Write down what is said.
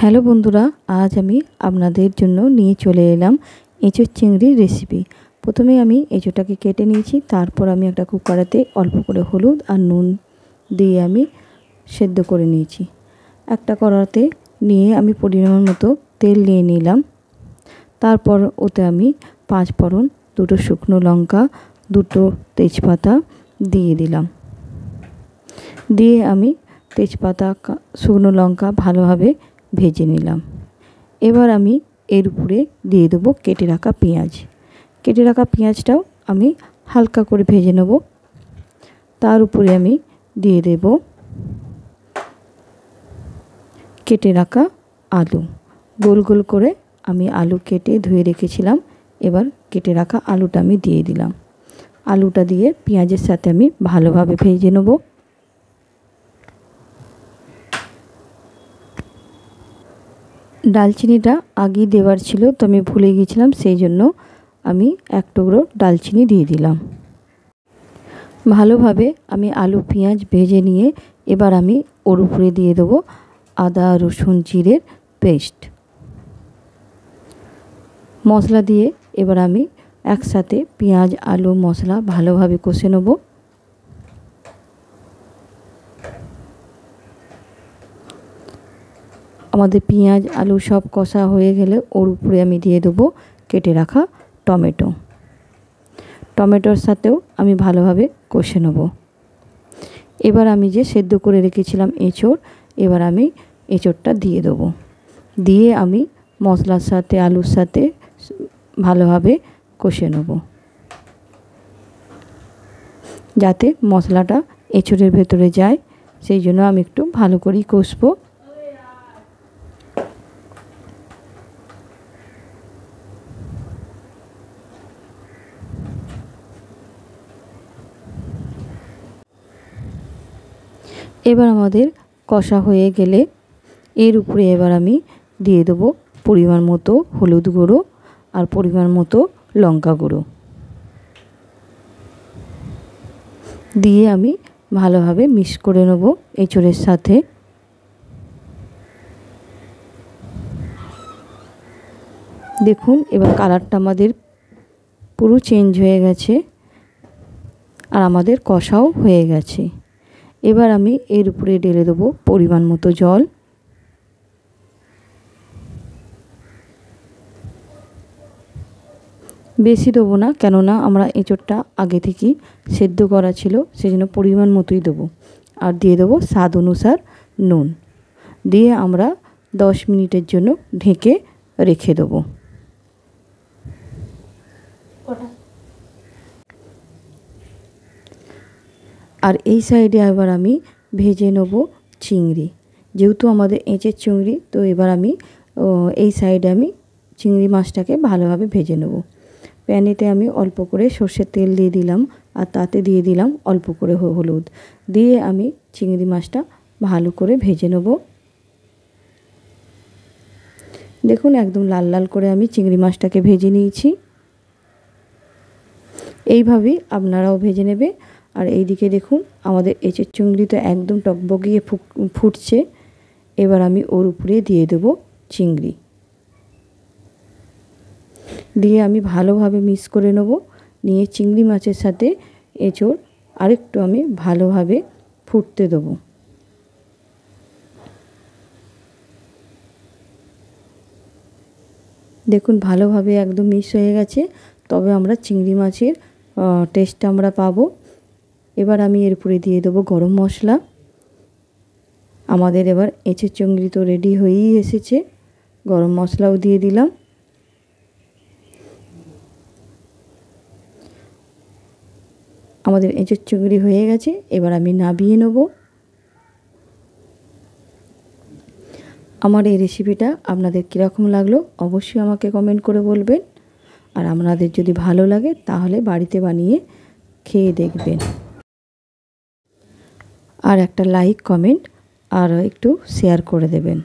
Hello বন্ধুরা, আজ আমি আপনাদের জন্য নিয়ে চলে এলাম এঁচোড় চিংড়ির রেসিপি। প্রথমে আমি এঁচোড়টাকে কেটে নিয়েছি, তারপর আমি একটা কুকারেতে অল্প করে হলুদ আর নুন দিয়ে আমি সেদ্ধ করে নিয়েছি। একটা কড়াতে নিয়ে আমি পরিমাণ মতো তেল নিয়ে নিলাম। তারপর ওতে আমি 5 ফোড়ন, 2টো শুকনো লঙ্কা, 2টো তেজপাতা দিয়ে দিলাম। দিয়ে আমি তেজপাতা শুকনো লঙ্কা ভালোভাবে ভেজে নিলাম। এবার আমি এর উপরে দিয়ে দেবো কেটে রাখা পেঁয়াজ। কেটে রাখা পেঁয়াজটাও আমি হালকা করে ভেজে নেব। তার উপরে আমি দিয়ে দেব কেটে রাখা আলু। গোল গোল করে আমি আলু কেটে ধুয়ে রেখেছিলাম। এবার কেটে রাখা আলুটা আমি দিয়ে দিলাম। আলুটা দিয়ে পেঁয়াজের সাথে আমি ভালোভাবে ভেজে নেব। ডালচিনিটা আগেই দেওয়ার ছিল, তো আমি ভুলে গিয়েছিলাম, সেই জন্য আমি 1 টুকরো ডালচিনি দিয়ে দিলাম। ভালোভাবে আমি আলু পেঁয়াজ ভেজে নিয়ে এবার আমি ওর উপরে দিয়ে দেবো আদা রসুন জিরের পেস্ট। মশলা দিয়ে এবার আমি একসাথে পেঁয়াজ আলু মশলা ভালোভাবে কষে নেব। আমাদের পেঁয়াজ আলু সব কষা হয়ে গেলে ওর উপরে আমি দিয়ে দেবো কেটে রাখা টমেটো। টমেটোর সাথেও আমি ভালোভাবে কষে নেব। এবার আমি যে সেদ্ধ করে রেখেছিলাম এঁচোড়, এবার আমি এঁচোড়টা দিয়ে দেবো। দিয়ে আমি মশলার সাথে আলুর সাথে ভালোভাবে কষে নেব, যাতে মশলাটা এঁচোড়ের ভেতরে যায়। সেই জন্য আমি একটু ভালো করেই কষবো। এবার আমাদের কষা হয়ে গেলে এর উপরে এবার আমি দিয়ে দেবো পরিমাণ মতো হলুদ গুঁড়ো আর পরিমাণ মতো লঙ্কা গুঁড়ো। দিয়ে আমি ভালোভাবে মিক্স করে নেব এঁচোড়ের সাথে। দেখুন এবার কালারটা আমাদের পুরো চেঞ্জ হয়ে গেছে আর আমাদের কষাও হয়ে গেছে। এবার আমি এর উপরে ঢেলে দেবো পরিমাণ মতো জল। বেশি দেবো না, কেননা আমরা এঁচোড়টা আগে থেকেই সেদ্ধ করা ছিল, সেজন্য পরিমাণ মতোই দেবো। আর দিয়ে দেবো স্বাদ অনুসার নুন। দিয়ে আমরা 10 মিনিটের জন্য ঢেকে রেখে দেবো। আর এই সাইডে এবার আমি ভেজে নেব চিংড়ি। যেহেতু আমাদের এঁচোড় চিংড়ি, তো এবার আমি এই সাইডে আমি চিংড়ি মাছটাকে ভালোভাবে ভেজে নেব। প্যানেতে আমি অল্প করে সর্ষের তেল দিয়ে দিলাম আর তাতে দিয়ে দিলাম অল্প করে হলুদ। দিয়ে আমি চিংড়ি মাছটা ভালো করে ভেজে নেব। দেখুন একদম লাল লাল করে আমি চিংড়ি মাছটাকে ভেজে নিয়েছি। এইভাবেই আপনারাও ভেজে নেবে। আর এইদিকে দেখুন আমাদের এঁচোড় চিংড়ি তো একদম টকবগিয়ে ফুটছে। এবার আমি ওর উপরে দিয়ে দেব চিংড়ি। দিয়ে আমি ভালোভাবে মিক্স করে নেব। নিয়ে চিংড়ি মাছের সাথে এঁচোড় আরেকটু আমি ভালোভাবে ফুটতে দেবো। দেখুন ভালোভাবে একদম মিক্স হয়ে গেছে। তবে আমরা চিংড়ি মাছের টেস্টটা আমরা পাবো। এবার আমি এর উপরে দিয়ে দেবো গরম মশলা। আমাদের এবার এঁচোড় চিংড়ি তো রেডি হয়েই এসেছে। গরম মশলাও দিয়ে দিলাম। আমাদের এঁচোড় চিংড়ি হয়ে গেছে। এবার আমি নামিয়ে নেব। আমার এই রেসিপিটা আপনাদের কীরকম লাগলো অবশ্যই আমাকে কমেন্ট করে বলবেন। আর আপনাদের যদি ভালো লাগে তাহলে বাড়িতে বানিয়ে খেয়ে দেখবেন। আর একটা লাইক কমেন্ট আর একটু শেয়ার করে দেবেন।